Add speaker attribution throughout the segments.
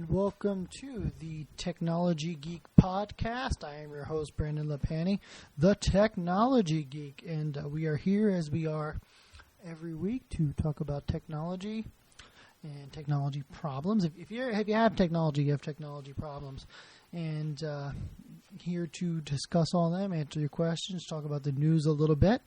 Speaker 1: welcome to the Technology Geek podcast. I am your host, Brandon Lapani, the Technology Geek, and we are here as we are every week to talk about technology and technology problems. If you have technology, you have technology problems, and here to discuss all them, answer your questions, talk about the news a little bit.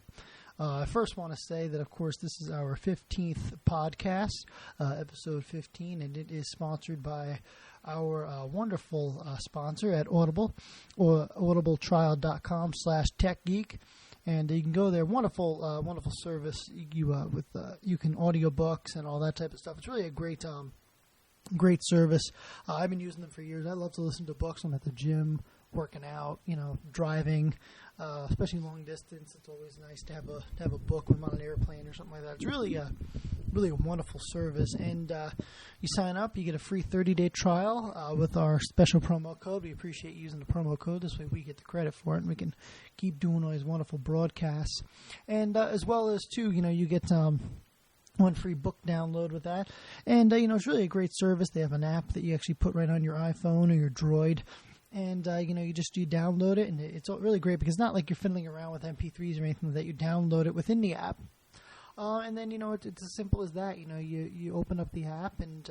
Speaker 1: I first want to say that, of course, this is our 15th podcast, episode 15, and it is sponsored by our wonderful sponsor at Audible, or audibletrial.com/techgeek, and you can go there. Wonderful service. You can audiobooks and all that type of stuff. It's really a great service. I've been using them for years. I love to listen to books when I'm at the gym, working out, driving, especially long distance. It's always nice to have a book when I'm on an airplane or something like that. It's really a wonderful service. And you sign up, you get a free 30-day trial with our special promo code. We appreciate you using the promo code. This way we get the credit for it, and we can keep doing all these wonderful broadcasts. And as well as, too, you get one free book download with that. And, it's really a great service. They have an app that you actually put right on your iPhone or your Droid. And, you download it, and it's really great because it's not like you're fiddling around with MP3s or anything like that. You download it within the app. And then, it's as simple as that. You open up the app, and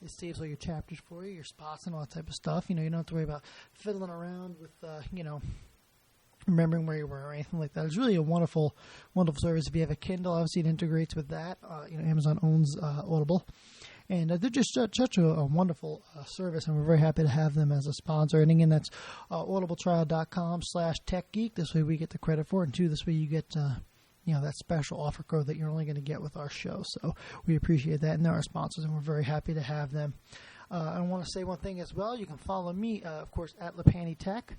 Speaker 1: it saves all your chapters for you, your spots and all that type of stuff. You don't have to worry about fiddling around with, remembering where you were or anything like that. It's really a wonderful service. If you have a Kindle, obviously it integrates with that. Amazon owns Audible. And they're just such a wonderful service, and we're very happy to have them as a sponsor. And again, that's audibletrial.com/techgeek. This way we get the credit for it, and two, this way you get that special offer code that you're only going to get with our show. So we appreciate that, and they're our sponsors, and we're very happy to have them. I want to say one thing as well. You can follow me, of course, at Lapani Tech.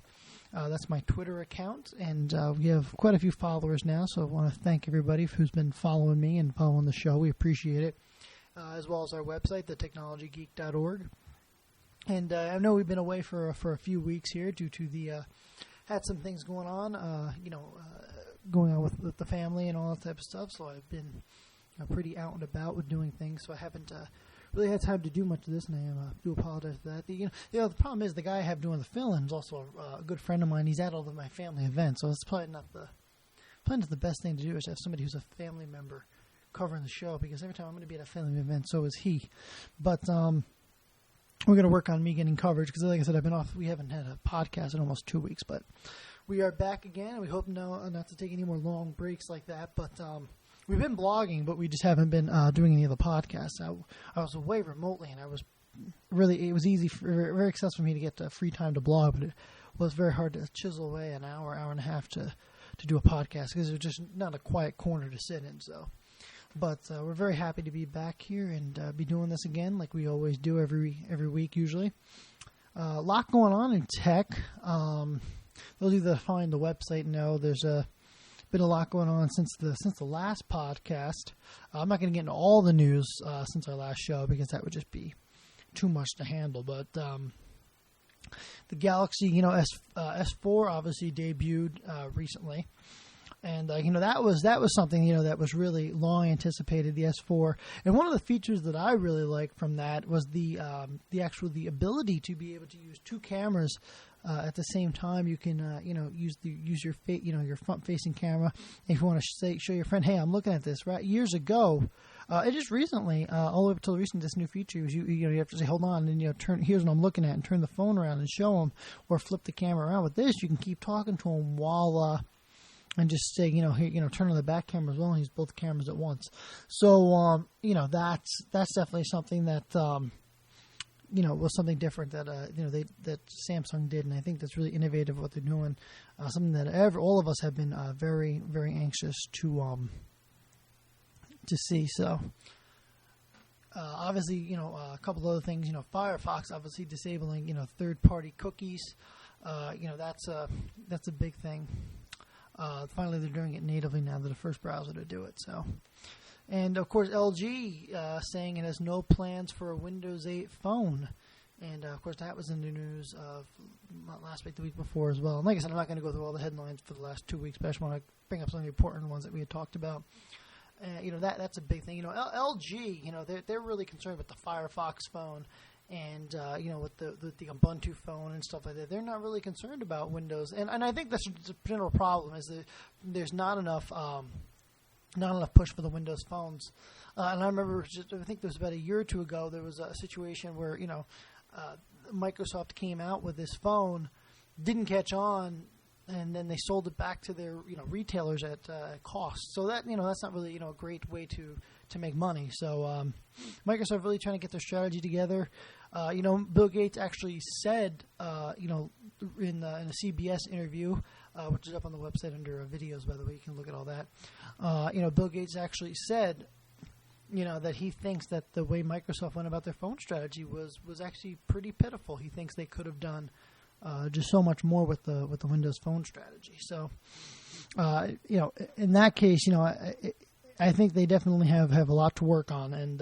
Speaker 1: That's my Twitter account, and we have quite a few followers now, so I want to thank everybody who's been following me and following the show. We appreciate it. As well as our website, thetechnologygeek.org. And I know we've been away for a few weeks here due to had some things going on, going on with the family and all that type of stuff. So I've been pretty out and about with doing things. So I haven't really had time to do much of this, and I do apologize for that. The problem is the guy I have doing the fill-in is also a good friend of mine. He's at all of my family events, so it's probably not the best thing to do is to have somebody who's a family member covering the show, because every time I'm going to be at a family event, so is he. But we're going to work on me getting coverage, because like I said, I've been off. We haven't had a podcast in almost 2 weeks, but we are back again. We hope not to take any more long breaks like that, but we've been blogging, but we just haven't been doing any of the podcasts. I was away remotely, and it was easy, very accessible for me to get free time to blog, but it was very hard to chisel away an hour and a half to do a podcast, because there's just not a quiet corner to sit in, so... But we're very happy to be back here and be doing this again, like we always do every week usually. A lot going on in tech. Those of you that find the website know there's been a lot going on since the last podcast. I'm not going to get into all the news since our last show, because that would just be too much to handle. But the Galaxy, S4 obviously debuted recently. And that was something that was really long anticipated, the S4. And one of the features that I really liked from that was the ability to be able to use two cameras at the same time. You can use your your front facing camera. If you want to show your friend, hey, I'm looking at this. Right, years ago, it just recently, all the way up until recently, this new feature was you have to say, hold on, and turn. Here's what I'm looking at, and turn the phone around and show them, or flip the camera around. With this, you can keep talking to them while. And just say, turn on the back camera as well, and use both cameras at once. So, that's definitely something that, was something different that, that Samsung did, and I think that's really innovative what they're doing. Something that all of us have been very, very anxious to see. So, obviously, a couple of other things. Firefox obviously disabling, third-party cookies. That's a big thing. Finally, they're doing it natively now. They're the first browser to do it. So, and of course, LG saying it has no plans for a Windows 8 phone, and of course that was in the news not last week, the week before as well. And like I said, I'm not going to go through all the headlines for the last 2 weeks, but I just want to bring up some of the important ones that we had talked about. That's a big thing. LG, they're really concerned with the Firefox phone. and with the Ubuntu phone and stuff like that, they're not really concerned about Windows. And I think that's a general problem, is that there's not enough push for the Windows phones. And I remember, I think it was about a year or two ago, there was a situation where Microsoft came out with this phone, didn't catch on, and then they sold it back to their retailers at cost. So that that's not really a great way to make money. So Microsoft really trying to get their strategy together. Bill Gates actually said in a CBS interview, which is up on the website under videos, by the way, you can look at all that. Bill Gates actually said that he thinks that the way Microsoft went about their phone strategy was actually pretty pitiful. He thinks they could have done just so much more with the Windows Phone strategy. So, in that case, I think they definitely have a lot to work on, and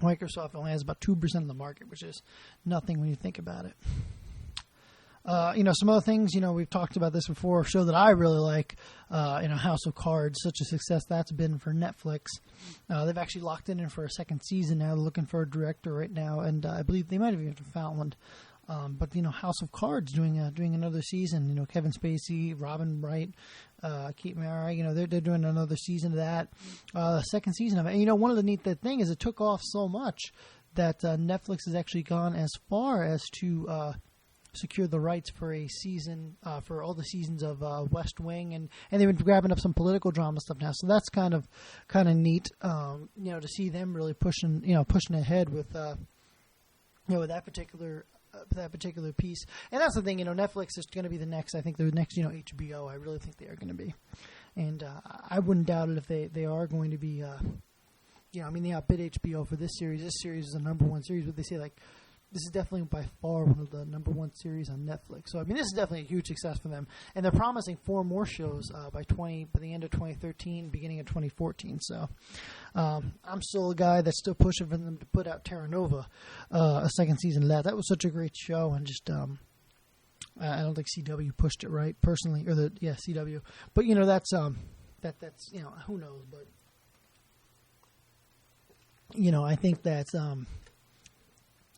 Speaker 1: Microsoft only has about 2% of the market, which is nothing when you think about it. Some other things, we've talked about this before, a show that I really like, House of Cards, such a success that's been for Netflix. They've actually locked it in for a second season now. They're looking for a director right now, and I believe they might have even found but House of Cards doing another season. Kevin Spacey, Robin Wright, Kate Mara. They're doing another season of that. Second season of it. And one of the neat thing is it took off so much that Netflix has actually gone as far as to secure the rights for a season for all the seasons of West Wing, and they've been grabbing up some political drama stuff now. So that's kind of neat. To see them really pushing ahead with with that particular piece. And that's the thing, Netflix is going to be the next, I think the next, HBO. I really think they are going to be. And I wouldn't doubt it if they are going to be, they outbid HBO for this series. This series is the number one series, but they say, this is definitely by far one of the number one series on Netflix. So, this is definitely a huge success for them. And they're promising 4 more shows by the end of 2013, beginning of 2014. So, I'm still a guy that's still pushing for them to put out Terra Nova, a second season of that. That was such a great show, and just I don't think CW pushed it right personally, or CW. But that's that's who knows, but I think that's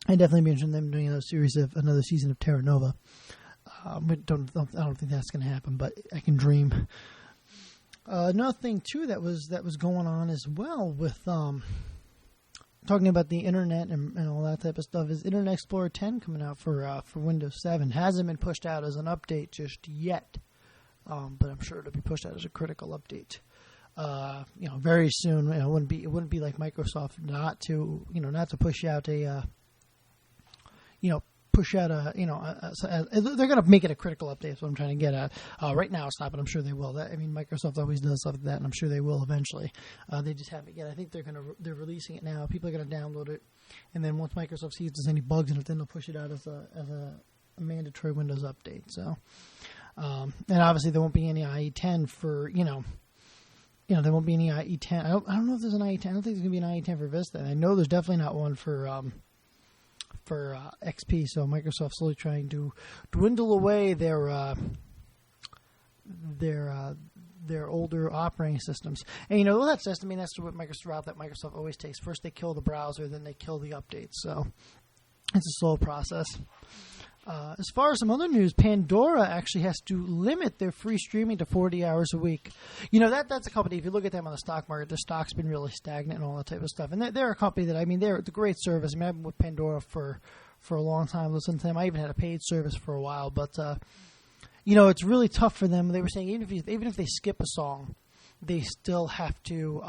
Speaker 1: I'd definitely be interested in them doing another season of Terra Nova. I don't think that's going to happen, but I can dream. Another thing too that was going on as well with talking about the internet and all that type of stuff is Internet Explorer 10 coming out for Windows 7. Hasn't been pushed out as an update just yet, but I'm sure it'll be pushed out as a critical update. Very soon. It wouldn't be like Microsoft not to push out a they're going to make it a critical update. That's what I'm trying to get at. Right now it's not, but I'm sure they will. Microsoft always does stuff like that, and I'm sure they will eventually. They just haven't yet. I think they're releasing it now. People are going to download it, and then once Microsoft sees there's any bugs in it, then they'll push it out as a mandatory Windows update. So, and obviously there won't be any IE10 for there won't be any IE10. I don't know if there's an IE10. I don't think there's going to be an IE10 for Vista. And I know there's definitely not one for XP, so Microsoft's slowly trying to dwindle away their older operating systems. And that's just, that's what Microsoft always takes. First they kill the browser, then they kill the updates. So it's a slow process. As far as some other news, Pandora actually has to limit their free streaming to 40 hours a week. That's a company, if you look at them on the stock market, their stock's been really stagnant and all that type of stuff. And they're a company that, it's a great service. I've been with Pandora for a long time, listening to them. I even had a paid service for a while. But, it's really tough for them. They were saying even if they skip a song, they still have to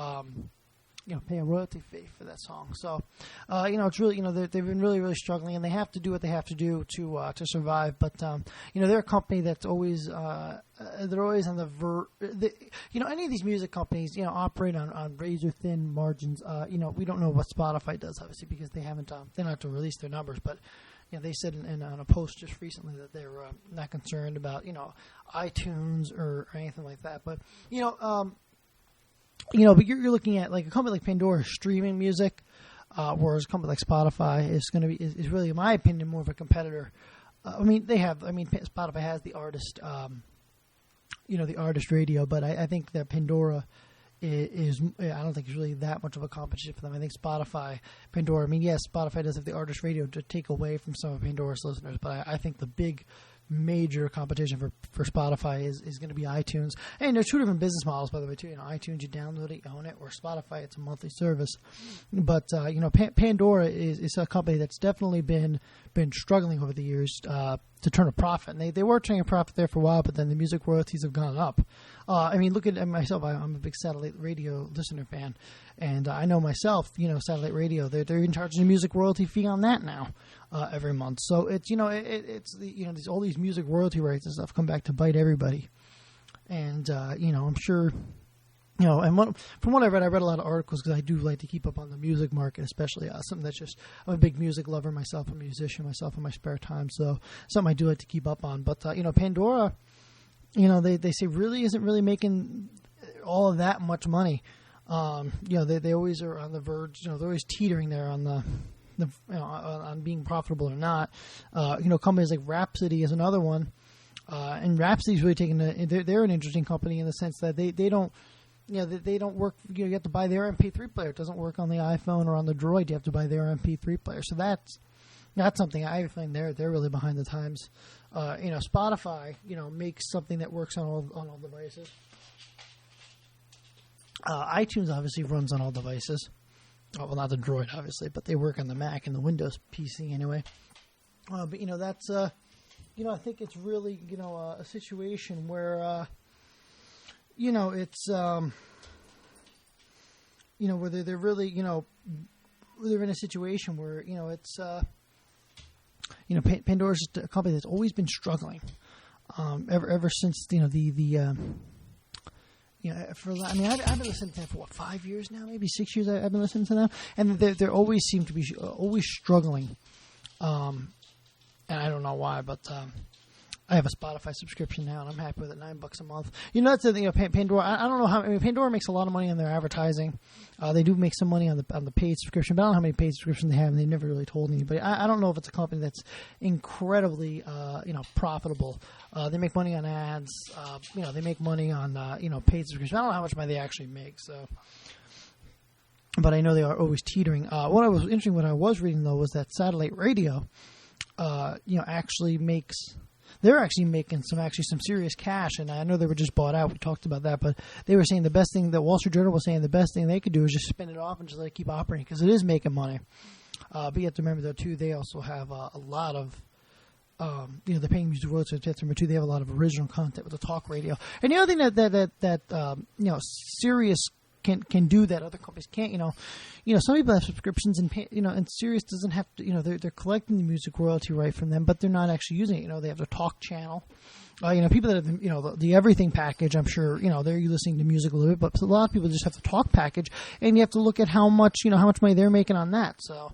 Speaker 1: pay a royalty fee for that song. So, it's really, they've been really, really struggling, and they have to do what they have to do to survive. But, they're a company that's always, they're always on the any of these music companies, operate on razor thin margins. We don't know what Spotify does, obviously, because they haven't, they don't have to release their numbers, but, they said on a post just recently that they're not concerned about, iTunes or anything like that. But, but you're looking at like a company like Pandora streaming music, whereas a company like Spotify is really, in my opinion, more of a competitor. Spotify has the artist, the artist radio, but I think that Pandora is I don't think it's really that much of a competition for them. I think Spotify, Pandora. I mean, yes, Spotify does have the artist radio to take away from some of Pandora's listeners, but I think the big major competition for Spotify is going to be iTunes. And there's two different business models, by the way, too. iTunes, you download it, you own it, or Spotify, it's a monthly service. But Pandora is a company that's definitely been struggling over the years to turn a profit. And they were turning a profit there for a while, but then the music royalties have gone up. I mean, look at myself. I'm a big satellite radio listener fan, and I know myself. Satellite radio. They're even charging a music royalty fee on that now every month. So it's it's all these music royalty rates and stuff come back to bite everybody. And I'm sure. And from what I read a lot of articles because I do like to keep up on the music market, especially something that's just, I'm a big music lover myself, a musician myself in my spare time, so something I do like to keep up on. But, Pandora, they say really isn't really making all of that much money. They always are on the verge, they're always teetering there on on being profitable or not. Companies like Rhapsody is another one. And Rhapsody's really taking they're an interesting company in the sense that they don't, they don't work. You have to buy their MP3 player. It doesn't work on the iPhone or on the Droid. You have to buy their MP3 player. So that's something I find they're really behind the times. Spotify, makes something that works on all devices. iTunes obviously runs on all devices. Well, not the Droid, obviously, but they work on the Mac and the Windows PC anyway. But that's I think it's really a situation where. It's, where they're really, they're in a situation where, it's, Pandora's just a company that's always been struggling, ever since, I've been listening to them for 5 years now, maybe 6 years I've been listening to them, and they always seem to be always struggling, and I don't know why, but, I have a Spotify subscription now, and I'm happy with it. $9 a month. That's the thing. Pandora. I don't know how. Pandora makes a lot of money on their advertising. They do make some money on the paid subscription, but I don't know how many paid subscriptions they have, and they've never really told anybody. I don't know if it's a company that's incredibly, profitable. They make money on ads. They make money on paid subscription. I don't know how much money they actually make. So, but I know they are always teetering. What was interesting, what I was reading though, was that satellite radio, actually makes. They're actually making some serious cash, and I know they were just bought out. We talked about that, but they were saying the best thing that Wall Street Journal was saying the best thing they could do is just spin it off and just let it keep operating because it is making money. But you have to remember, though, too, they also have a lot of, they're paying music royalties. You have to remember, too, they have a lot of original content with the talk radio. And the other thing that Sirius can do that other companies can't, some people have subscriptions and Sirius doesn't have to, they're collecting the music royalty right from them, but they're not actually using it. They have their talk channel. People that have, the everything package, I'm sure, they're listening to music a little bit, but a lot of people just have the talk package, and you have to look at how much money they're making on that. So,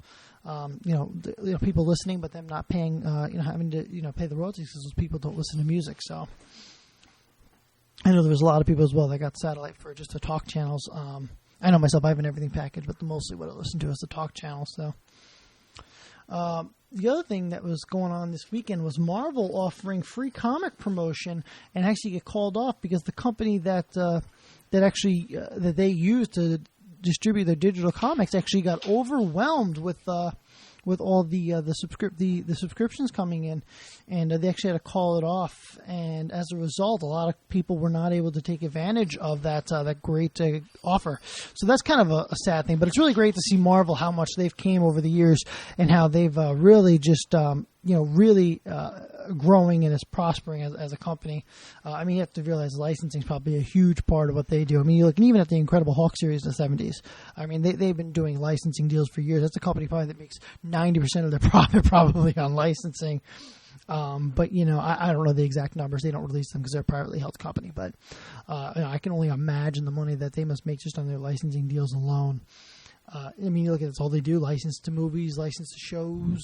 Speaker 1: people listening, but them not paying, having to, pay the royalties because those people don't listen to music. So, I know there was a lot of people as well that got satellite for just the talk channels. I know myself, I have an everything package, but mostly what I listen to is the talk channel. So, the other thing that was going on this weekend was Marvel offering free comic promotion and actually get called off because the company that they used to distribute their digital comics actually got overwhelmed with all the subscriptions coming in, and they actually had to call it off. And as a result, a lot of people were not able to take advantage of that great offer. So that's kind of a sad thing. But it's really great to see Marvel, how much they've came over the years and how they've really just really growing and is prospering as a company. You have to realize licensing is probably a huge part of what they do. You look, and even at the Incredible Hulk series in the 70s, they've been doing licensing deals for years. That's a company probably that makes 90% of their profit probably on licensing. But I don't know the exact numbers. They don't release them because they're a privately held company. But I can only imagine the money that they must make just on their licensing deals alone. You look at that's all they do: license to movies, license to shows,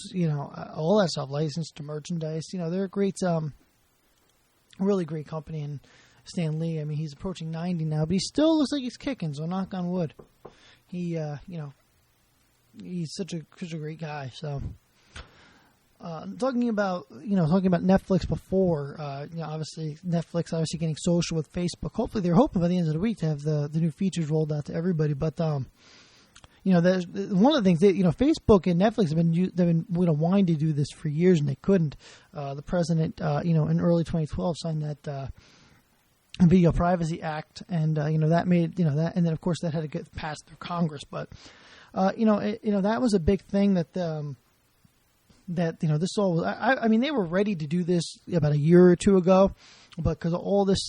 Speaker 1: all that stuff, license to merchandise. They're a great, really great company. And Stan Lee, he's approaching 90 now, but he still looks like he's kicking. So knock on wood. He, he's such a great guy. So, talking about Netflix before, obviously Netflix obviously getting social with Facebook. Hopefully they're hoping by the end of the week to have the new features rolled out to everybody. But there's one of the things that Facebook and Netflix have been wanting to do this for years and they couldn't. The president in early 2012 signed that Video Privacy Act, and that made that, and then of course that had to get passed through Congress. But that was a big thing that this all was. I mean, they were ready to do this about a year or two ago, but because of all this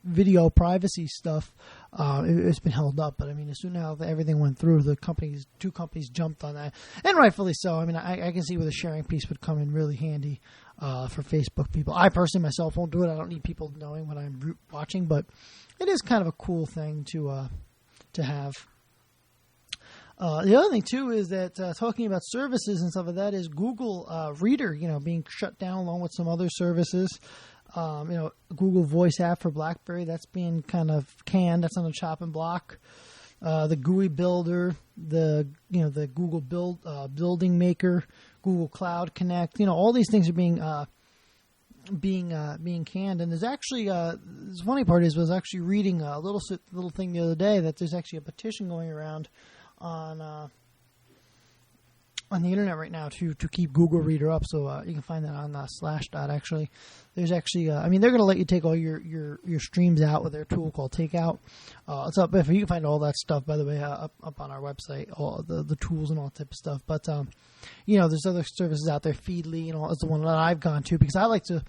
Speaker 1: video privacy stuff, it's been held up. But I mean, as soon as everything went through, two companies jumped on that, and rightfully so. I mean, I can see where the sharing piece would come in really handy for Facebook people. I personally myself won't do it. I don't need people knowing when I'm watching, but it is kind of a cool thing to have. The other thing too is that talking about services and stuff like that is Google Reader, being shut down along with some other services. Google Voice app for BlackBerry, that's being kind of canned. That's on the chopping block. The GUI builder, the Google building maker, Google Cloud Connect. All these things are being canned. And there's actually the funny part is I was actually reading a little thing the other day that there's actually a petition going around on the internet right now to keep Google Reader up. So you can find that on Slashdot. Actually, there's actually they're going to let you take all your streams out with their tool called Takeout. It's up. If you can find all that stuff, by the way, up on our website, all the tools and all that type of stuff. But there's other services out there. Feedly, is the one that I've gone to because I like to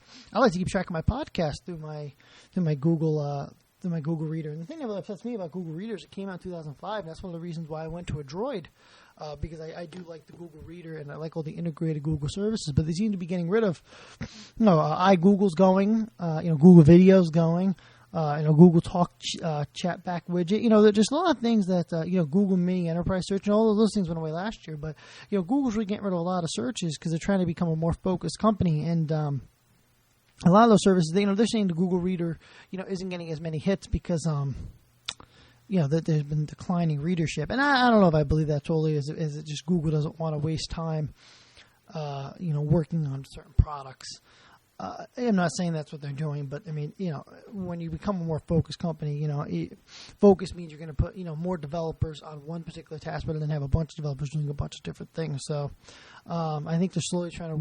Speaker 1: keep track of my podcast through my Google. Through my Google Reader. And the thing that upsets me about Google Reader is it came out in 2005, and that's one of the reasons why I went to a Droid, because I do like the Google Reader, and I like all the integrated Google services, but they seem to be getting rid of, iGoogle's going, Google Video's going, Google Talk chat back widget. There's just a lot of things that, Google Mini Enterprise Search, and all of those things went away last year, but, Google's really getting rid of a lot of searches because they're trying to become a more focused company, and, a lot of those services, they're saying the Google Reader, isn't getting as many hits because, that there's been declining readership. And I don't know if I believe that totally. Is it just Google doesn't want to waste time, working on certain products. I'm not saying that's what they're doing, but I mean, when you become a more focused company, focus means you're going to put, more developers on one particular task, rather than have a bunch of developers doing a bunch of different things. So, I think they're slowly trying to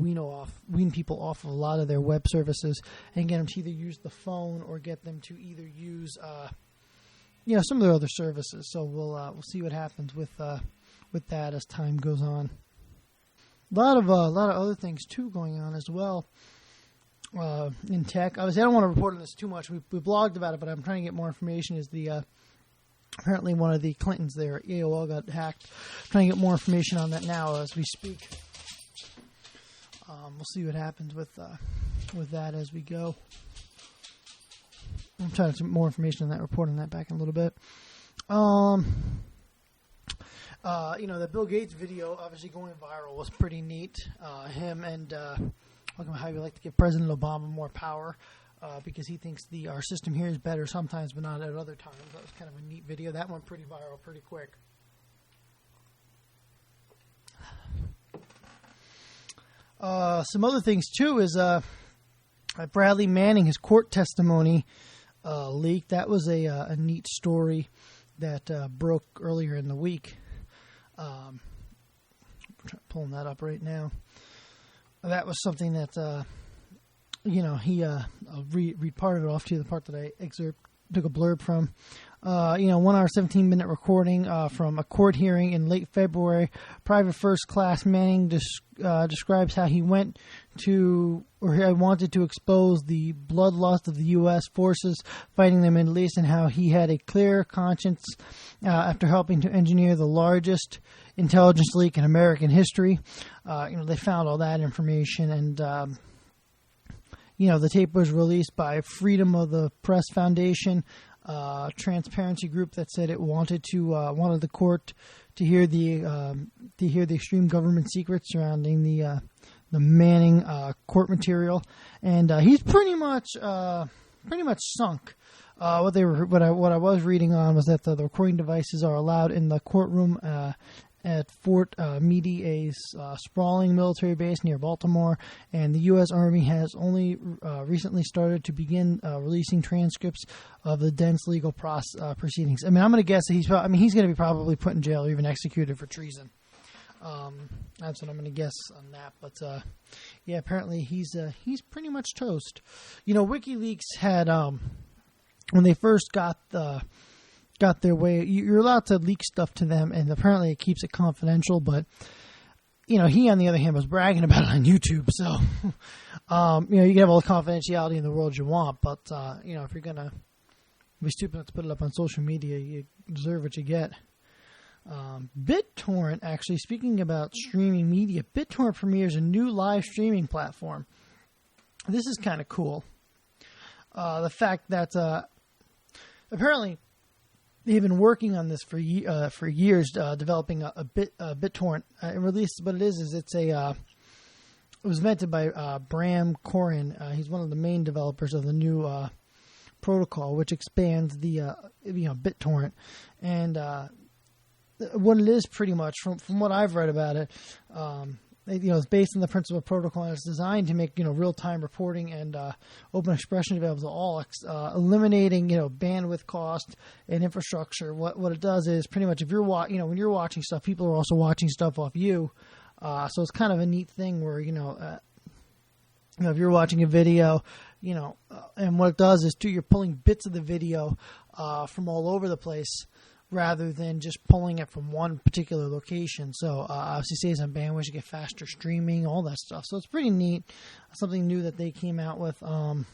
Speaker 1: wean people off of a lot of their web services and get them to either use the phone or get them to either use, some of their other services. So we'll see what happens with that as time goes on. A lot of other things too going on as well. In tech, obviously, I don't want to report on this too much. We blogged about it, but I'm trying to get more information. Is apparently one of the Clintons there, AOL, got hacked. I'm trying to get more information on that now as we speak. We'll see what happens with that as we go. I'm trying to get more information on that, report on that back in a little bit. The Bill Gates video obviously going viral was pretty neat. Him and talking about how you like to give President Obama more power because he thinks our system here is better sometimes, but not at other times. That was kind of a neat video. That went pretty viral pretty quick. Some other things, too, is Bradley Manning, his court testimony leaked. That was a neat story that broke earlier in the week. Pulling that up right now. That was something that, I'll read part of it off to you, the part that I took a blurb from. 1 hour, 17-minute recording from a court hearing in late February. Private First Class Manning describes how he wanted to expose the bloodlust of the U.S. forces fighting the Middle East, and how he had a clear conscience after helping to engineer the largest intelligence leak in American history. They found all that information, and the tape was released by Freedom of the Press Foundation, transparency group that said it wanted the court to hear the extreme government secrets surrounding the Manning court material, and he's pretty much sunk. What I was reading on was that the recording devices are allowed in the courtroom at Fort Meade, a sprawling military base near Baltimore, and the U.S. Army has only recently started to begin releasing transcripts of the dense legal proceedings. I mean, I'm going to guess that he's going to be probably put in jail or even executed for treason. That's what I'm going to guess on that. But yeah, apparently he's pretty much toast. You know, WikiLeaks had when they first got their way, you're allowed to leak stuff to them, and apparently it keeps it confidential. But you know, he on the other hand was bragging about it on YouTube. So you know, you can have all the confidentiality in the world you want, but you know, if you're gonna be stupid enough to put it up on social media, you deserve what you get. BitTorrent, actually, speaking about streaming media, BitTorrent premieres a new live streaming platform. This is kind of cool. The fact that apparently they've been working on this for years, developing a BitTorrent. Released, what it is it was invented by Bram Corin. He's one of the main developers of the new protocol, which expands the BitTorrent. And what it is, pretty much from what I've read about it, it's based on the principal protocol, and it's designed to make real time reporting and open expression available to all, eliminating bandwidth cost and infrastructure. What it does is pretty much if you're when you're watching stuff, people are also watching stuff off you. So it's kind of a neat thing where if you're watching a video, and what it does is you're pulling bits of the video from all over the place, rather than just pulling it from one particular location. So obviously saves on bandwidth, you get faster streaming, all that stuff. So it's pretty neat, something new that they came out with. One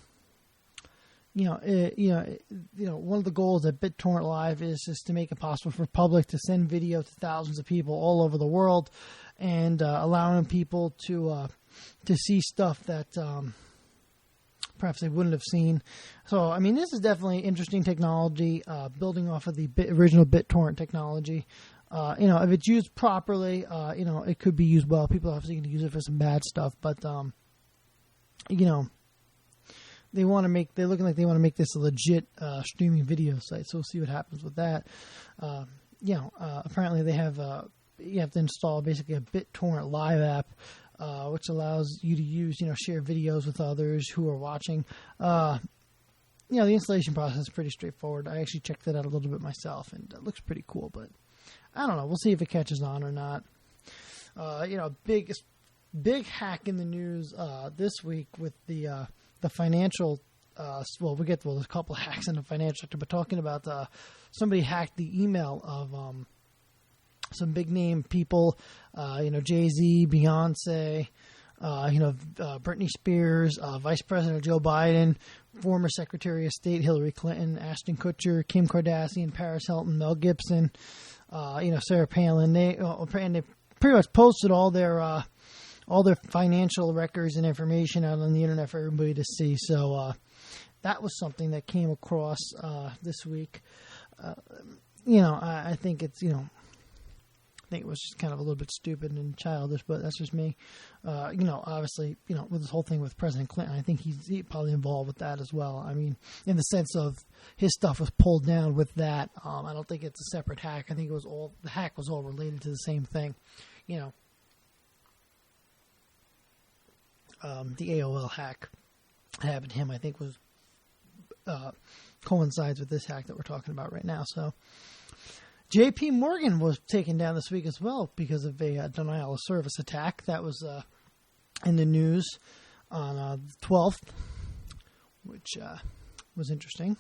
Speaker 1: of the goals at BitTorrent Live is just to make it possible for public to send video to thousands of people all over the world, and allowing people to see stuff that perhaps they wouldn't have seen. So, I mean, this is definitely interesting technology, building off of the original BitTorrent technology. If it's used properly, it could be used well. People are obviously going to use it for some bad stuff, but, they're looking like they want to make this a legit streaming video site. So we'll see what happens with that. Apparently they have, you have to install basically a BitTorrent Live app, which allows you to use, share videos with others who are watching. The installation process is pretty straightforward. I actually checked that out a little bit myself, and it looks pretty cool, but I don't know. We'll see if it catches on or not. Big hack in the news this week with the financial. There's a couple of hacks in the financial sector, but talking about somebody hacked the email of some big name people, Jay-Z, Beyonce, Britney Spears, Vice President Joe Biden, former Secretary of State Hillary Clinton, Ashton Kutcher, Kim Kardashian, Paris Hilton, Mel Gibson, Sarah Palin. They pretty much posted all their financial records and information out on the internet for everybody to see. So that was something that came across this week. I think it's I think it was just kind of a little bit stupid and childish, but that's just me. Obviously, with this whole thing with President Clinton, I think he's probably involved with that as well. I mean, in the sense of his stuff was pulled down with that. I don't think it's a separate hack. I think the hack was all related to the same thing. The AOL hack happened to him, I think, was coincides with this hack that we're talking about right now. So JP Morgan was taken down this week as well because of a denial of service attack that was in the news on the 12th, which was interesting.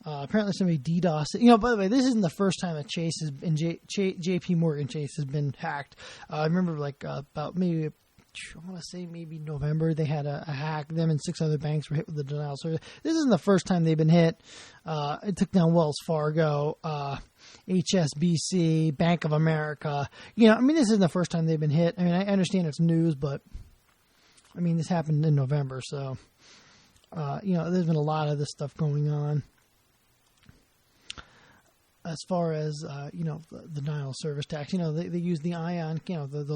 Speaker 1: Apparently somebody DDoSed it. By the way, this isn't the first time that Chase has been JP Morgan Chase has been hacked. I remember about maybe, I want to say maybe November, they had a hack. Them and 6 other banks were hit with the denial of service. This isn't the first time they've been hit. It took down Wells Fargo, HSBC, Bank of America. This isn't the first time they've been hit. I mean, I understand it's news, but I mean, this happened in November. So, there's been a lot of this stuff going on. As far as the denial of service tax, they use the ion, the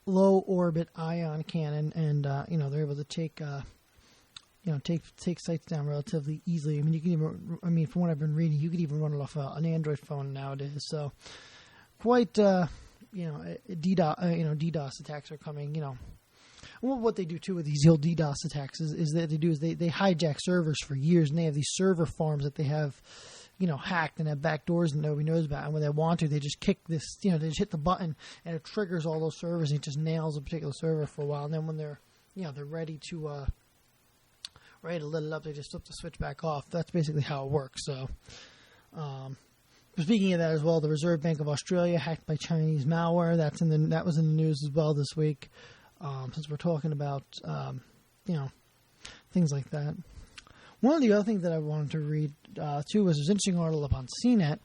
Speaker 1: low orbit ion cannon, and they're able to take take sites down relatively easily. I mean, you can even, from what I've been reading, you could even run it off an Android phone nowadays. So, quite, DDoS attacks are coming. Well, what they do too with these old DDoS attacks is that they hijack servers for years, and they have these server farms that they have, hacked and have back doors that nobody knows about. And when they want to, they just kick this, they just hit the button and it triggers all those servers. And it just nails a particular server for a while, and then when they're ready to let it up, they just flip the switch back off. That's basically how it works. So, speaking of that as well, the Reserve Bank of Australia hacked by Chinese malware. That was in the news as well this week. Since we're talking about things like that. One of the other things that I wanted to read too was this interesting article up on CNET,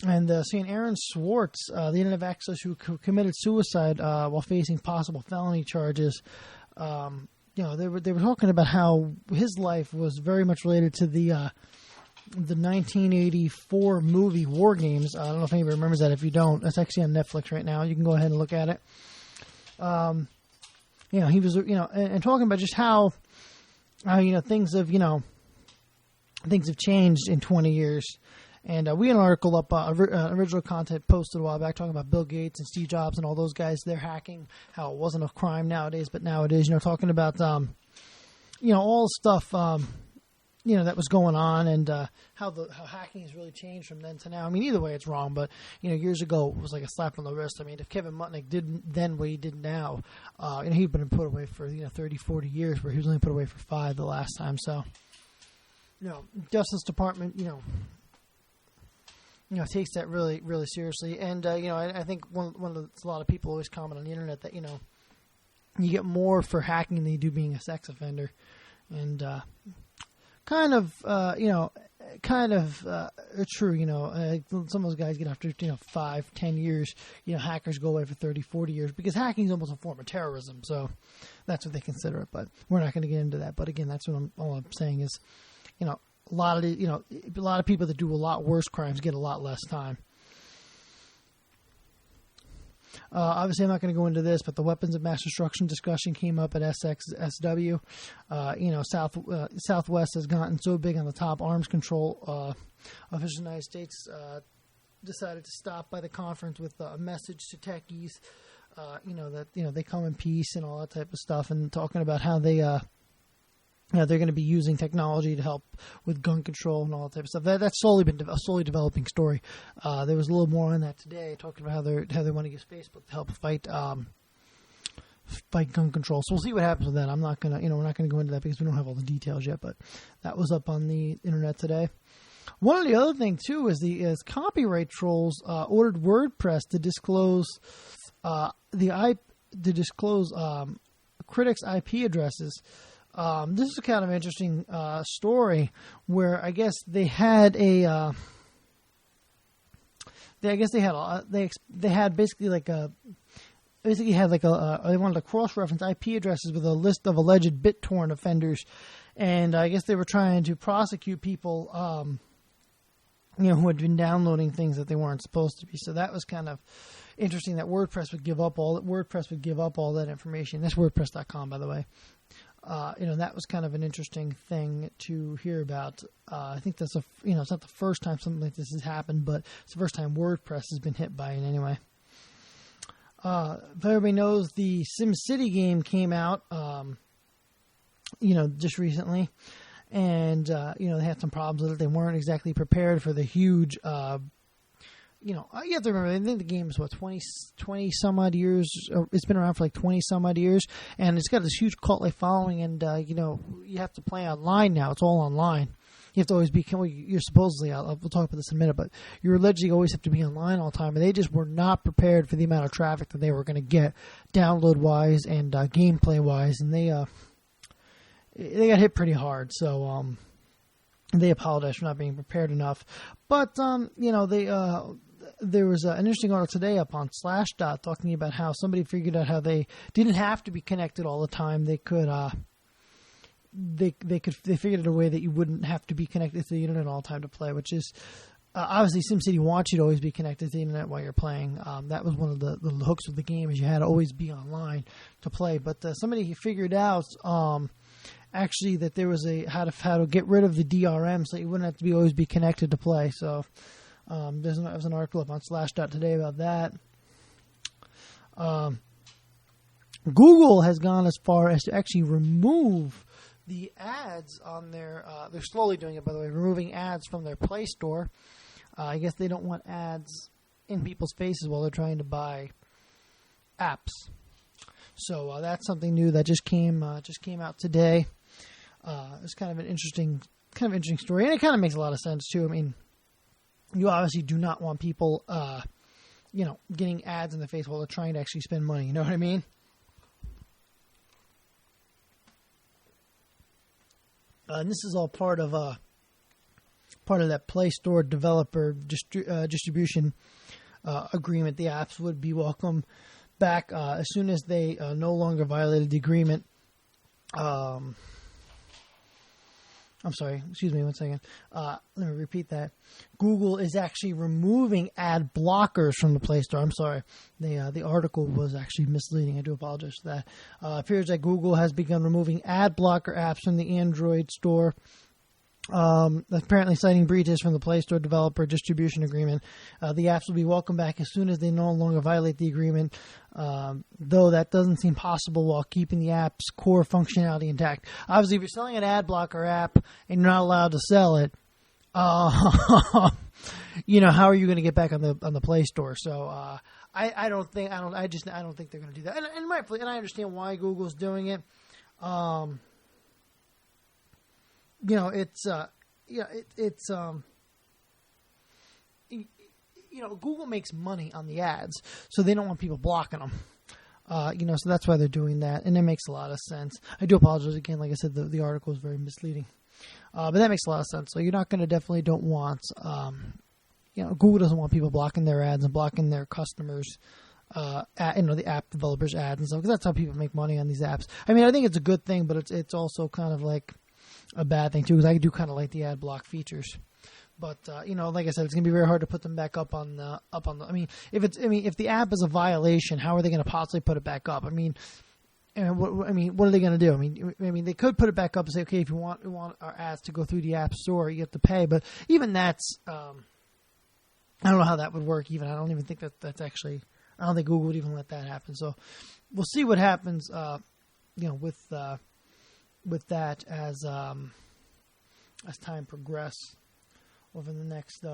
Speaker 1: and saying Aaron Swartz, the internet access who committed suicide while facing possible felony charges. They were talking about how his life was very much related to the 1984 movie WarGames. I don't know if anybody remembers that. If you don't, it's actually on Netflix right now. You can go ahead and look at it. He was, and talking about just how things have changed in 20 years. And we had an article up, original content posted a while back talking about Bill Gates and Steve Jobs and all those guys. They're hacking, how it wasn't a crime nowadays, but now it is. Talking about, all the stuff, that was going on, and how hacking has really changed from then to now. I mean, either way, it's wrong. But years ago, it was like a slap on the wrist. I mean, if Kevin Mutnick did then what he did now, he'd been put away for 30, 40 years, where he was only put away for 5 the last time. So, Justice Department, takes that really, really seriously. And, I think a lot of people always comment on the internet that, you get more for hacking than you do being a sex offender. And, true, some of those guys get after, 5, 10 years, hackers go away for 30, 40 years, because hacking is almost a form of terrorism. So that's what they consider it, but we're not going to get into that. But again, that's what all I'm saying is, a lot of people that do a lot worse crimes get a lot less time. Obviously, I'm not going to go into this, but the weapons of mass destruction discussion came up at SXSW. Southwest has gotten so big on the top arms control. Officials in the United States decided to stop by the conference with a message to techies, that they come in peace and all that type of stuff, and talking about how they're going to be using technology to help with gun control and all that type of stuff. That's slowly been a slowly developing story. There was a little more on that today, talking about how they want to use Facebook to help fight gun control. So we'll see what happens with that. I'm not gonna, we're not gonna go into that because we don't have all the details yet. But that was up on the internet today. One of the other things too is copyright trolls ordered WordPress to disclose critics' IP addresses. This is a kind of interesting story where I guess they had they wanted to cross-reference IP addresses with a list of alleged BitTorrent offenders, and I guess they were trying to prosecute people who had been downloading things that they weren't supposed to be. So that was kind of interesting that WordPress would give up all that information. That's WordPress.com, by the way. That was kind of an interesting thing to hear about. I think that's it's not the first time something like this has happened, but it's the first time WordPress has been hit by it anyway. If everybody knows, the SimCity game came out, just recently, and they had some problems with it. They weren't exactly prepared for the huge. You have to remember, I think the game is 20 some odd years. It's been around for like 20 some odd years, and it's got this huge cult-like following. And you have to play online now. It's all online. You have to always be. You're supposedly. We'll talk about this in a minute, but you allegedly always have to be online all the time. And they just were not prepared for the amount of traffic that they were going to get, download-wise and gameplay-wise, and they got hit pretty hard. So they apologize for not being prepared enough. But there was an interesting article today up on Slashdot talking about how somebody figured out how they didn't have to be connected all the time. They could they figured out a way that you wouldn't have to be connected to the internet all the time to play, which is obviously SimCity wants you to always be connected to the internet while you're playing. That was one of the hooks of the game, is you had to always be online to play. But somebody figured out actually that there was how to get rid of the DRM so you wouldn't have to always be connected to play. So there's an article up on Slashdot today about that. Google has gone as far as to actually remove the ads on their. They're slowly doing it, by the way, removing ads from their Play Store. I guess they don't want ads in people's faces while they're trying to buy apps. So that's something new that just came out today. It's kind of an interesting story, and it kind of makes a lot of sense too. I mean, you obviously do not want people, getting ads in the face while they're trying to actually spend money. You know what I mean? And this is all part of that Play Store developer distribution agreement. The apps would be welcome back as soon as they no longer violated the agreement. I'm sorry, excuse me one second. Let me repeat that. Google is actually removing ad blockers from the Play Store. I'm sorry. The article was actually misleading. I do apologize for that. Appears that Google has begun removing ad blocker apps from the Android store. Apparently citing breaches from the Play Store developer distribution agreement. The apps will be welcome back as soon as they no longer violate the agreement, though that doesn't seem possible while keeping the app's core functionality intact. Obviously, if you're selling an ad blocker app and you're not allowed to sell it, how are you going to get back on the Play Store? So I don't think they're going to do that. And rightfully, and I understand why Google's doing it. Google makes money on the ads, so they don't want people blocking them. So that's why they're doing that, and it makes a lot of sense. I do apologize again. Like I said, the article is very misleading, but that makes a lot of sense. So you're not going to definitely don't want, Google doesn't want people blocking their ads and blocking their customers. The app developers' ads and stuff, because that's how people make money on these apps. I mean, I think it's a good thing, but it's also kind of like a bad thing too, because I do kind of like the ad block features. But like I said, it's gonna be very hard to put them back up on the. I mean, if the app is a violation, how are they going to possibly put it back up? I mean, what are they going to do? I mean, they could put it back up and say, okay, if we want our ads to go through the app store, you have to pay. But even that's, I don't know how that would work. Even I don't even think that's actually. I don't think Google would even let that happen. So we'll see what happens. With that as time progresses over the next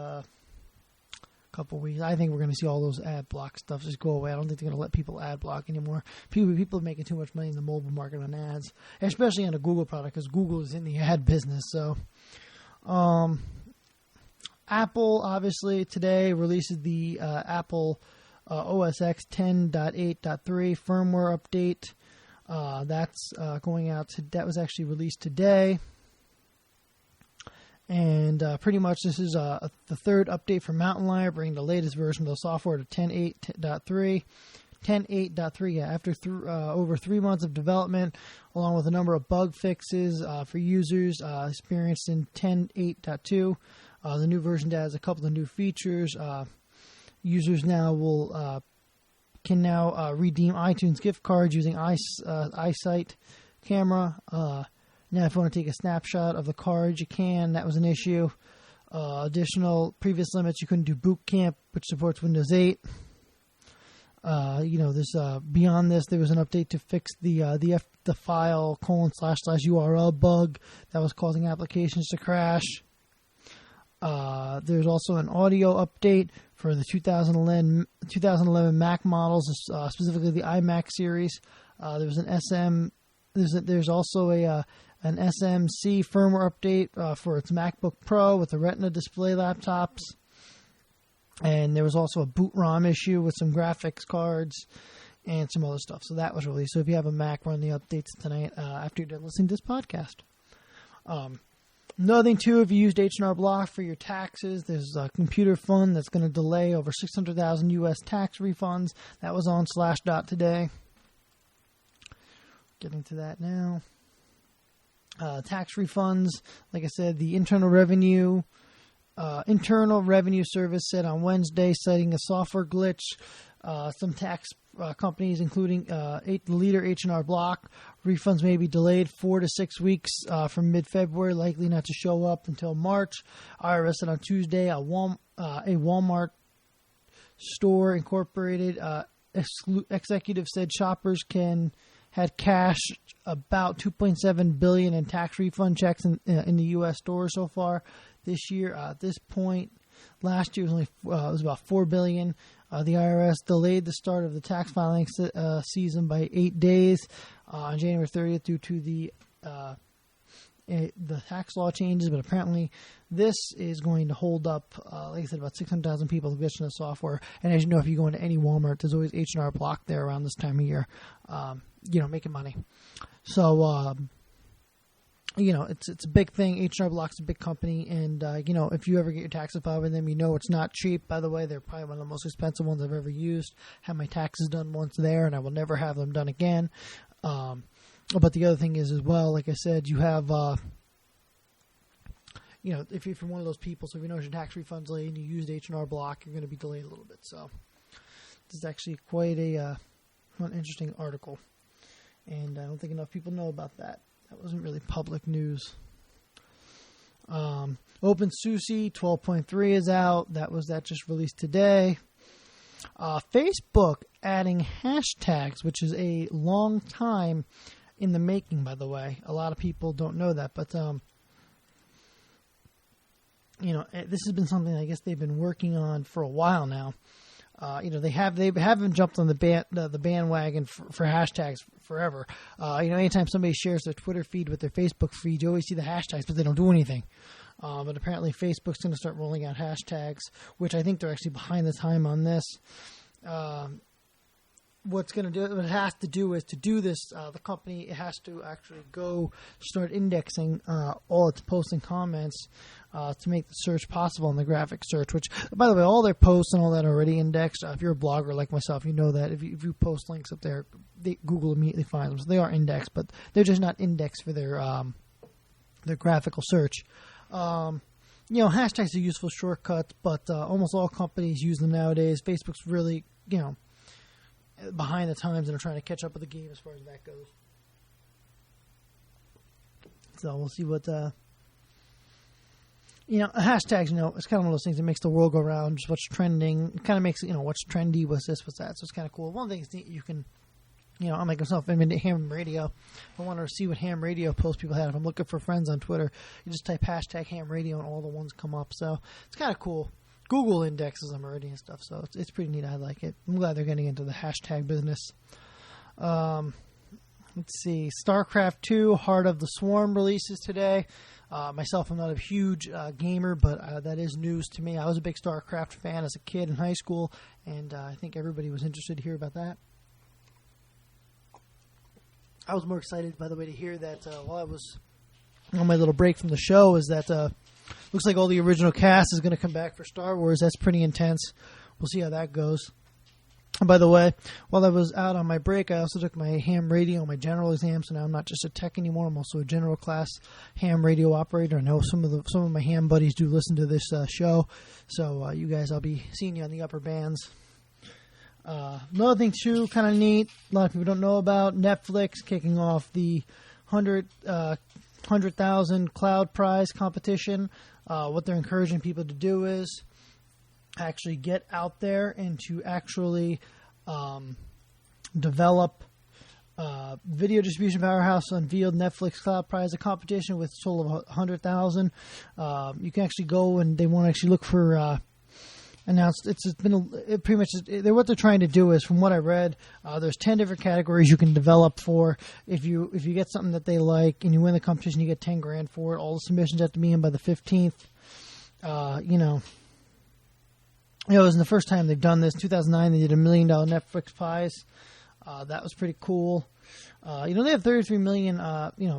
Speaker 1: couple weeks. I think we're going to see all those ad block stuff just go away. I don't think they're going to let people ad block anymore. People are making too much money in the mobile market on ads, especially on a Google product, because Google is in the ad business. So, Apple obviously today releases the Apple OS X 10.8.3 firmware update. That's going out. That was actually released today. And pretty much this is the third update for Mountain Lion, bringing the latest version of the software to 10.8.3. 10.8.3, yeah, after over 3 months of development, along with a number of bug fixes for users experienced in 10.8.2. The new version has a couple of new features. Users now can now redeem iTunes gift cards using iSight camera. Now, if you want to take a snapshot of the cards, you can. That was an issue. Additional previous limits, you couldn't do Boot Camp, which supports Windows 8. There's beyond this, there was an update to fix the file //URL bug that was causing applications to crash. There's also an audio update for the 2011 Mac models, specifically the iMac series. There's there's also an SMC firmware update for its MacBook Pro with the Retina display laptops. And there was also a boot ROM issue with some graphics cards and some other stuff. So that was released. So if you have a Mac, run the updates tonight after you're done listening to this podcast. Another thing, too, if you used H&R Block for your taxes, there's a computer fund that's going to delay over 600,000 U.S. tax refunds. That was on Slashdot today. Getting to that now. Tax refunds, like I said, the Internal Revenue Service said on Wednesday, citing a software glitch, some tax companies, including the leader H&R Block. Refunds may be delayed 4 to 6 weeks from mid-February, likely not to show up until March. IRS said on Tuesday a Walmart store incorporated executive said shoppers had cashed about $2.7 billion in tax refund checks in the U.S. stores so far this year. At this point, last year it was about $4 billion. The IRS delayed the start of the tax filing season by 8 days on January 30th due to the tax law changes, but apparently this is going to hold up, like I said, about 600,000 people have glitched in the software. And as you know, if you go into any Walmart, there's always H&R Block there around this time of year, making money. So, it's a big thing. H&R Block's a big company, and, if you ever get your taxes filed with them, it's not cheap. By the way, they're probably one of the most expensive ones I've ever used. Had my taxes done once there, and I will never have them done again. But the other thing is as well, like I said, you have, if you're one of those people, so if you know your tax refund's late and you used H&R Block, you're going to be delayed a little bit. So this is actually quite an interesting article, and I don't think enough people know about that. That wasn't really public news. OpenSUSE 12.3 is out. That just released today. Facebook adding hashtags, which is a long time in the making, by the way. A lot of people don't know that, but this has been something I guess they've been working on for a while now. They haven't jumped on the bandwagon for hashtags forever. Anytime somebody shares their Twitter feed with their Facebook feed, you always see the hashtags, but they don't do anything. But apparently Facebook's going to start rolling out hashtags, which I think they're actually behind the time on this. What it has to do is to do this, the company has to actually go start indexing all its posts and comments to make the search possible in the graphic search, which, by the way, all their posts and all that are already indexed. If you're a blogger like myself, you know that if you post links up there, Google immediately finds them. So they are indexed, but they're just not indexed for their graphical search. Hashtags are useful shortcuts, but almost all companies use them nowadays. Facebook's really, behind the times and are trying to catch up with the game as far as that goes. So we'll see what, hashtags, it's kind of one of those things that makes the world go around, just what's trending. It kind of makes, what's trendy, what's this, what's that. So it's kind of cool. One thing is you can, I'm like myself, I'm into ham radio. If I want to see what ham radio posts people have, if I'm looking for friends on Twitter, you just type hashtag ham radio and all the ones come up. So it's kind of cool. Google indexes them already and stuff, so it's pretty neat. I like it. I'm glad they're getting into the hashtag business. Let's see. StarCraft 2, Heart of the Swarm releases today. Myself, I'm not a huge gamer, but that is news to me. I was a big StarCraft fan as a kid in high school, and I think everybody was interested to hear about that. I was more excited, by the way, to hear that while I was on my little break from the show, is that looks like all the original cast is going to come back for Star Wars. That's pretty intense. We'll see how that goes. And by the way, while I was out on my break, I also took my ham radio, my general exam, so now I'm not just a tech anymore. I'm also a general class ham radio operator. I know some of my ham buddies do listen to this show, so you guys, I'll be seeing you on the upper bands. Another thing, too, kind of neat, a lot of people don't know about, Netflix kicking off the 100,000 cloud prize competition. What they're encouraging people to do is actually get out there and to actually develop video distribution powerhouse unveiled Netflix cloud prize, a competition with a total of 100,000. You can actually go and they want to actually look for announced. Pretty much what they're trying to do is, from what I read, there's 10 different categories you can develop for. If you get something that they like and you win the competition, you get $10,000 for it. All the submissions have to be in by the 15th. It wasn't the first time they've done this. 2009, they did $1 million Netflix prize. That was pretty cool. They have 33 million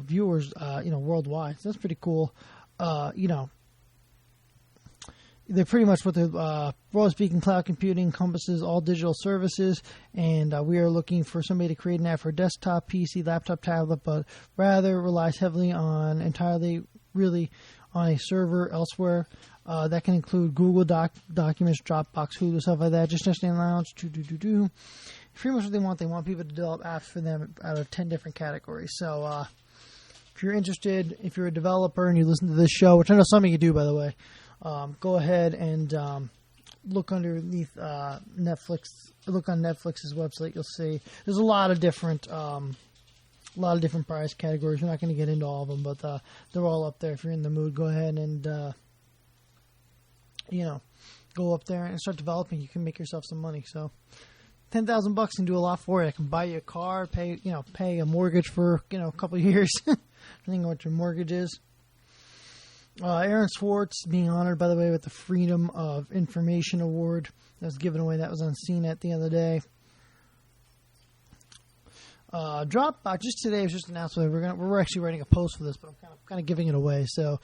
Speaker 1: viewers worldwide. So that's pretty cool. They're pretty much what the broadly speaking, cloud computing encompasses all digital services, and we are looking for somebody to create an app for desktop, PC, laptop, tablet, but rather relies heavily on a server elsewhere. That can include Google Documents, Dropbox, Hulu, stuff like that. Just Stand Lounge, pretty much what they want. They want people to develop apps for them out of 10 different categories. So if you're interested, if you're a developer and you listen to this show, which I know some of you do, by the way, go ahead and look underneath Netflix. Look on Netflix's website. You'll see there's a lot of different prize categories. We're not going to get into all of them, but they're all up there. If you're in the mood, go ahead and go up there and start developing. You can make yourself some money. So $10,000 can do a lot for you. I can buy you a car, pay a mortgage for a couple of years, depending on what your mortgage is. Aaron Swartz being honored, by the way, with the Freedom of Information Award that was given away. That was on CNET the other day. Dropbox just today was just announced. We're actually writing a post for this, but I'm kind of giving it away. So,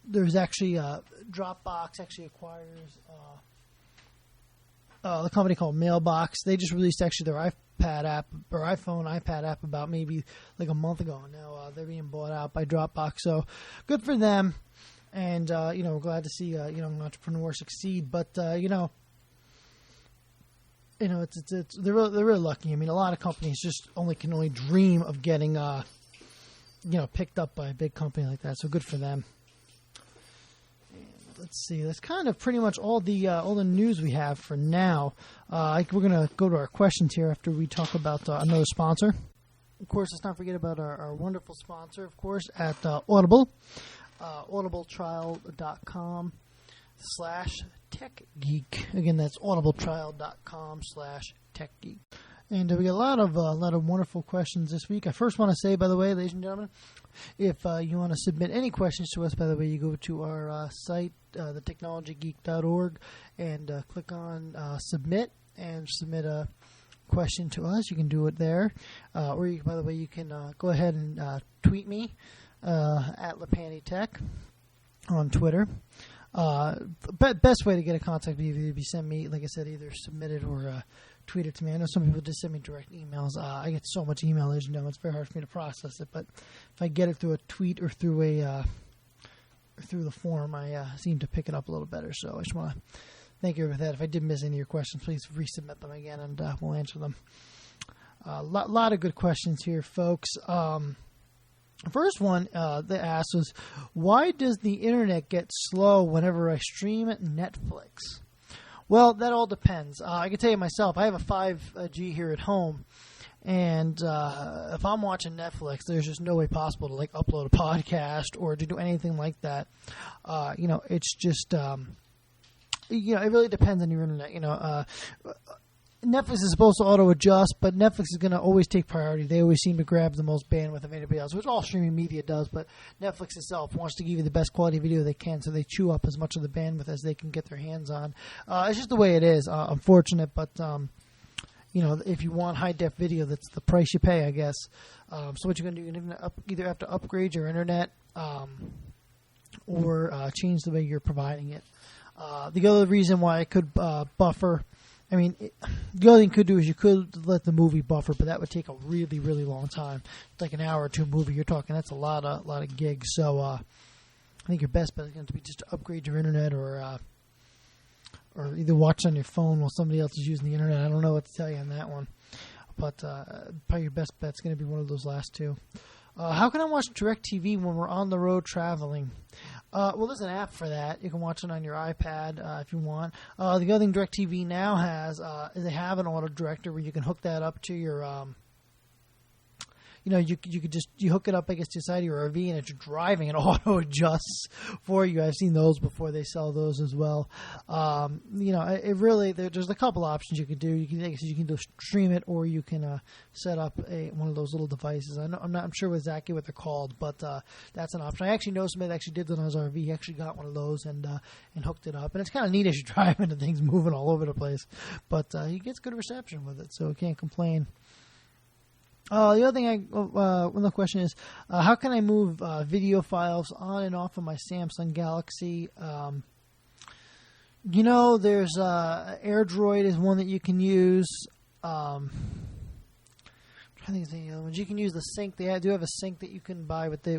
Speaker 1: there's actually Dropbox actually acquires the company called Mailbox. They just released actually their iPad app or iPad app about maybe like a month ago. And now they're being bought out by Dropbox. So good for them. And we're glad to see an entrepreneur succeed. But it's they're really lucky. I mean, a lot of companies just can only dream of getting picked up by a big company like that. So good for them. Let's see. That's kind of pretty much all the news we have for now. We're going to go to our questions here after we talk about another sponsor. Of course, let's not forget about our wonderful sponsor, of course, at Audible. audibletrial.com/techgeek. Again, that's audibletrial.com/techgeek. And we got a lot of wonderful questions this week. I first want to say, by the way, ladies and gentlemen, if you want to submit any questions to us, by the way, you go to our site, thetechnologygeek.org, and click on submit and submit a question to us. You can do it there. Or, by the way, you can go ahead and tweet me at LaPantyTech on Twitter. Best way to get in contact with you would be send me, like I said, either submit it or tweet it to me. I know some people just send me direct emails. I get so much email, as you know, it's very hard for me to process it. But if I get it through a tweet or through the form, I seem to pick it up a little better. So I just want to thank you for that. If I did miss any of your questions, please resubmit them again, and we'll answer them. Lot of good questions here, folks. First one they asked was, why does the internet get slow whenever I stream Netflix? Well, that all depends. I can tell you myself, I have a 5G here at home, and if I'm watching Netflix, there's just no way possible to upload a podcast or to do anything like that. It's just it really depends on your internet. Netflix is supposed to auto-adjust, but Netflix is going to always take priority. They always seem to grab the most bandwidth of anybody else, which all streaming media does, but Netflix itself wants to give you the best quality video they can, so they chew up as much of the bandwidth as they can get their hands on. It's just the way it is, unfortunate, but if you want high-def video, that's the price you pay, I guess. So what you're going to do, you're going to either have to upgrade your internet or change the way you're providing it. The other reason why it could buffer, the other thing you could do is you could let the movie buffer, but that would take a really, really long time. It's like an hour or two movie you're talking. That's a lot of gigs. So I think your best bet is going to be just to upgrade your internet or either watch on your phone while somebody else is using the internet. I don't know what to tell you on that one. But probably your best bet is going to be one of those last two. How can I watch DirecTV when we're on the road traveling? Well, there's an app for that. You can watch it on your iPad if you want. The other thing DirecTV now has is they have an auto director where you can hook that up to your you could just hook it up, I guess, to the side of your RV, and as you're driving, it auto adjusts for you. I've seen those before. They sell those as well. It really, there's a couple options you could do. You can stream it, or you can set up one of those little devices. I'm sure exactly what they're called, but that's an option. I actually know somebody that actually did that on his RV. He actually got one of those and hooked it up, and it's kind of neat as you're driving and things moving all over the place. But he gets good reception with it, so I can't complain. The other thing one question is, how can I move video files on and off of my Samsung Galaxy? There's AirDroid is one that you can use. Trying I think it's the other ones. You can use the sync. They do have a sync that you can buy with the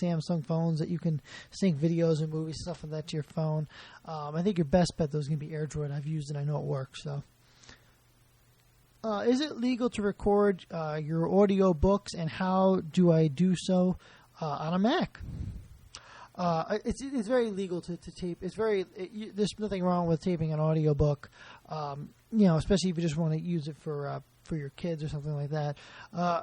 Speaker 1: Samsung phones that you can sync videos and movies, stuff like that to your phone. I think your best bet though is going to be AirDroid. I've used it. I know it works. So, is it legal to record your audio books, and how do I do so on a Mac? It's very legal to tape. There's nothing wrong with taping an audiobook. Especially if you just want to use it for your kids or something like that.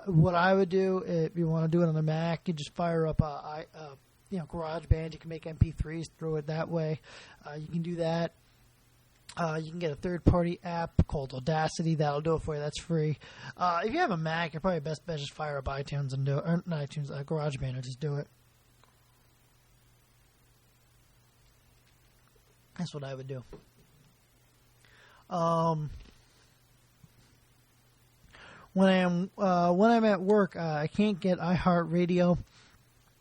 Speaker 1: What I would do if you want to do it on a Mac, you just fire up GarageBand. You can make MP3s, throw it that way. You can do that. You can get a third-party app called Audacity. That'll do it for you. That's free. If you have a Mac, you're probably best bet just fire up iTunes and do it. Or not iTunes, GarageBand, and just do it. That's what I would do. When I'm at work, I can't get iHeartRadio,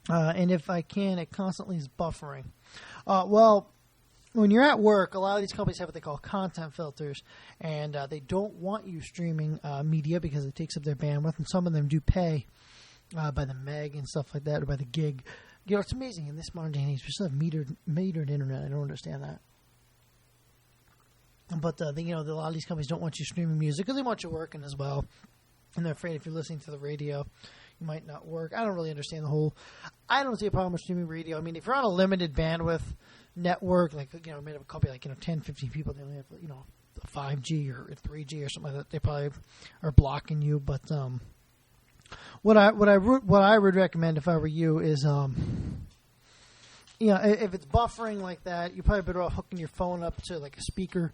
Speaker 1: and if I can, it constantly is buffering. Well, when you're at work, a lot of these companies have what they call content filters, and they don't want you streaming media because it takes up their bandwidth, and some of them do pay by the meg and stuff like that, or by the gig. It's amazing in this modern day and age. We still have metered internet. I don't understand that. But a lot of these companies don't want you streaming music because they want you working as well, and they're afraid if you're listening to the radio, you might not work. I don't really understand I don't see a problem with streaming radio. I mean, if you're on a limited bandwidth network, made up a company 10, 15 people, they only have 5G or 3G or something like that, they probably are blocking you. But what I would recommend if I were you is if it's buffering like that, you're probably better off hooking your phone up to a speaker.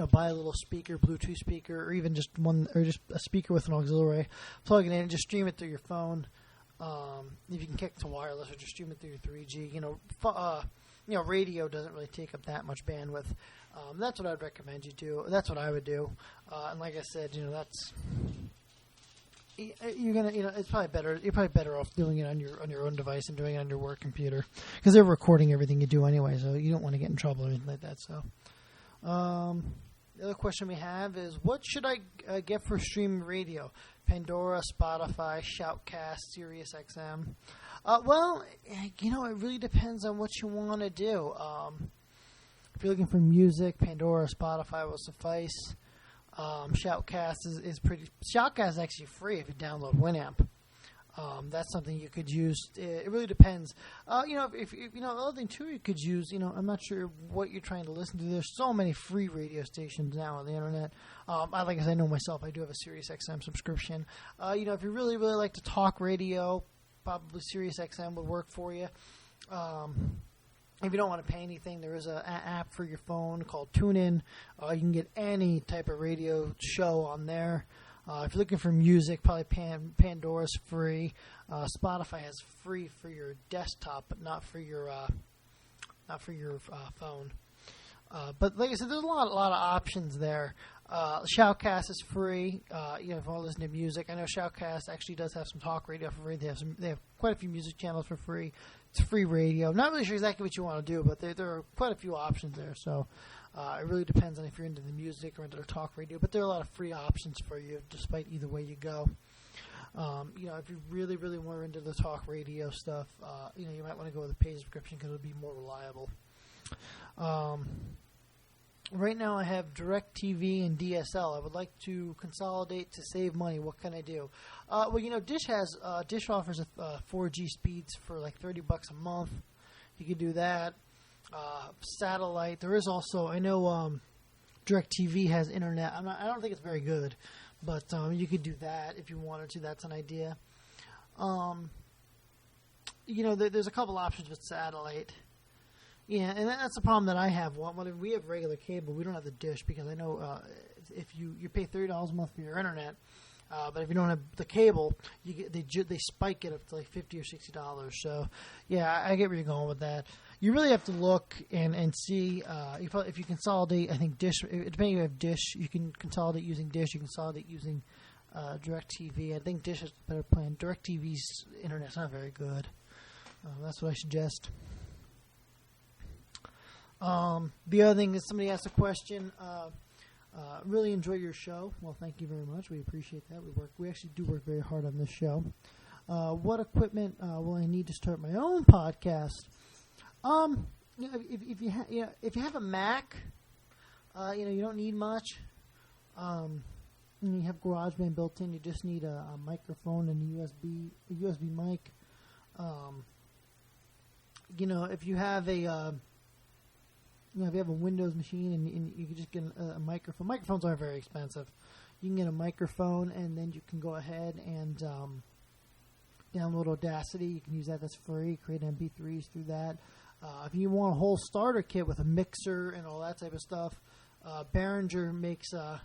Speaker 1: Buy a little speaker, Bluetooth speaker, or even just a speaker with an auxiliary. Plug it in and just stream it through your phone. If you can kick to wireless, or just stream it through your 3G. Radio doesn't really take up that much bandwidth. That's what I'd recommend you do. That's what I would do. And like I said, that's. It's probably better. You're probably better off doing it on your own device and doing it on your work computer, because they're recording everything you do anyway. So you don't want to get in trouble or anything like that. So, the other question we have is, what should I get for streaming radio? Pandora, Spotify, Shoutcast, SiriusXM. Well, it really depends on what you want to do. If you're looking for music, Pandora, Spotify will suffice. Shoutcast is pretty. Shoutcast is actually free if you download Winamp. That's something you could use. It really depends. If the other thing too, you could use. I'm not sure what you're trying to listen to. There's so many free radio stations now on the internet. Like I know myself, I do have a SiriusXM subscription. If you really like to talk radio, probably SiriusXM would work for you. If you don't want to pay anything, there is an app for your phone called TuneIn. You can get any type of radio show on there. If you're looking for music, probably Pandora's free. Spotify has free for your desktop, but not for your phone. But like I said, there's a lot of options there. Shoutcast is free. If you want to listen to music, I know Shoutcast actually does have some talk radio for free. They have quite a few music channels for free. It's free radio. Not really sure exactly what you want to do, but there are quite a few options there. So it really depends on if you're into the music or into the talk radio. But there are a lot of free options for you, despite either way you go. If you really, really more into the talk radio stuff, you might want to go with a paid subscription because it'll be more reliable. Right now I have DirecTV and DSL. I would like to consolidate to save money. What can I do? Dish offers 4G speeds for like $30 a month. You could do that. Satellite. There is also, I know DirecTV has internet. I don't think it's very good, but you could do that if you wanted to. That's an idea. There's a couple options with satellite. Yeah, and that's the problem that I have. When we have regular cable, we don't have the dish, because I know if you pay $30 a month for your internet, but if you don't have the cable, they spike it up to like $50 or $60. So yeah, I get where you're going with that. You really have to look and see if you consolidate. I think dish, depending if you have dish, you can consolidate using dish. You can consolidate using DirecTV. I think dish is a better plan. DirecTV's internet's not very good. That's what I suggest. The other thing is, somebody asked a question. Really enjoy your show. Well, thank you very much. We appreciate that. We actually do work very hard on this show. What equipment will I need to start my own podcast? If you have a Mac, you don't need much. You have GarageBand built in. You just need a microphone and a USB mic. If you have a if you have a Windows machine and you can just get a microphone. Microphones aren't very expensive. You can get a microphone, and then you can go ahead and download Audacity. You can use that. That's free. Create MP3s through that. If you want a whole starter kit with a mixer and all that type of stuff, Behringer makes a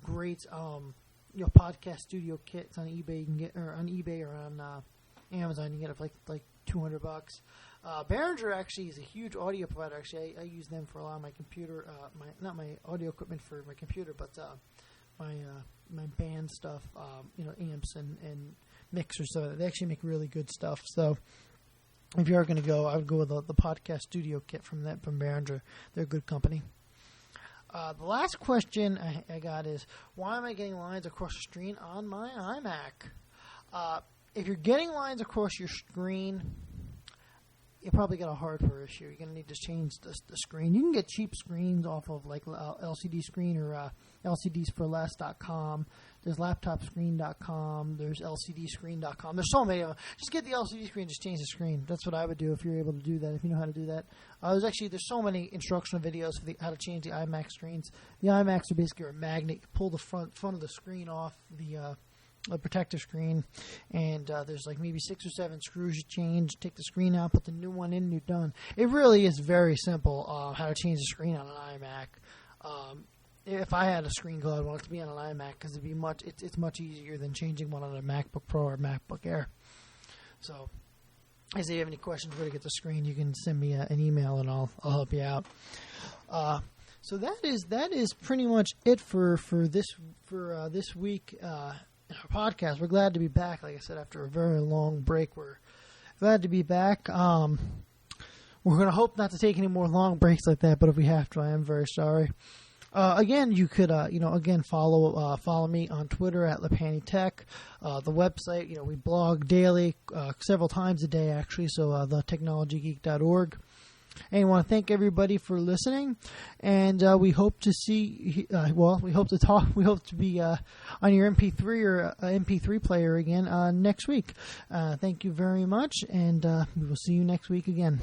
Speaker 1: great podcast studio kit. It's on eBay. You can get or on eBay or on Amazon. You can get it for like $200. Behringer actually is a huge audio provider. Actually, I use them for a lot of my computer, not my audio equipment for my computer, but my band stuff, amps and mixers. So they actually make really good stuff. So if you are going to go, I would go with the podcast studio kit from Behringer. They're a good company. The last question I got is, why am I getting lines across the screen on my iMac? If you're getting lines across your screen, you probably got a hardware issue. You're going to need to change the screen. You can get cheap screens off of like LCD Screen or LCDsforless.com. There's LaptopScreen.com. There's LCDScreen.com. There's so many of them. Just get the LCD screen, just change the screen. That's what I would do if you're able to do that, if you know how to do that. There's so many instructional videos for how to change the iMac screens. The iMacs are basically a magnet. You pull the front of the screen off the protective screen, and there's like maybe 6 or 7 screws you change, take the screen out, put the new one in, and you're done. It really is very simple how to change the screen on an iMac. If I had a screen code, I'd want it to be on an iMac because it's much easier than changing one on a MacBook Pro or MacBook Air. So, if you have any questions where to get the screen, you can send me an email and I'll help you out. So that is pretty much it for this week. Our podcast. We're glad to be back. Like I said, after a very long break, we're glad to be back. We're going to hope not to take any more long breaks like that, but if we have to, I am very sorry. Again, you could, follow me on Twitter at LePannyTech. The website, we blog daily, several times a day actually. So thetechnologygeek.org. And I want to thank everybody for listening, and we hope to see. We hope to be on your MP3 or MP3 player again next week. Thank you very much, and we will see you next week again.